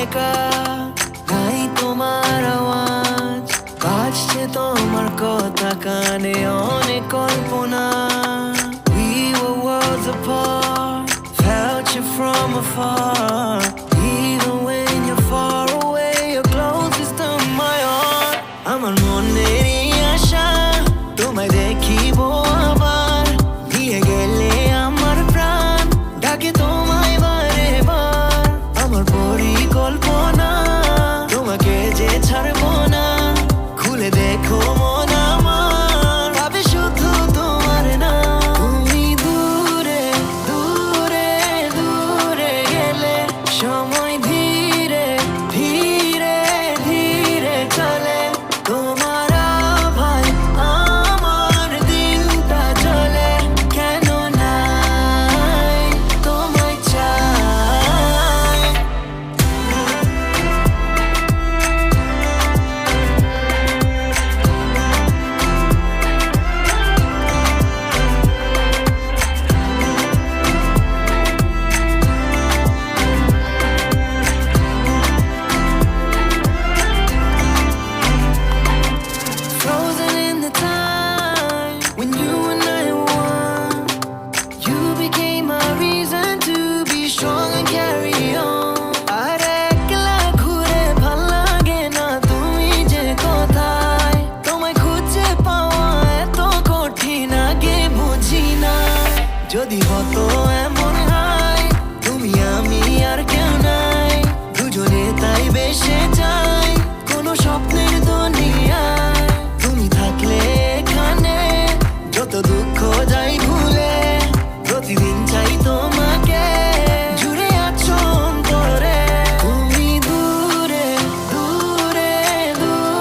একা নাই তোমার আওয়াজ, কাছে তোমার কথা কানে অনেক কল্পনা। We were worlds apart, felt you from afar. Even when you're far away, you're closest to my heart. আমার মনেরই আশা তোমায় দেখিব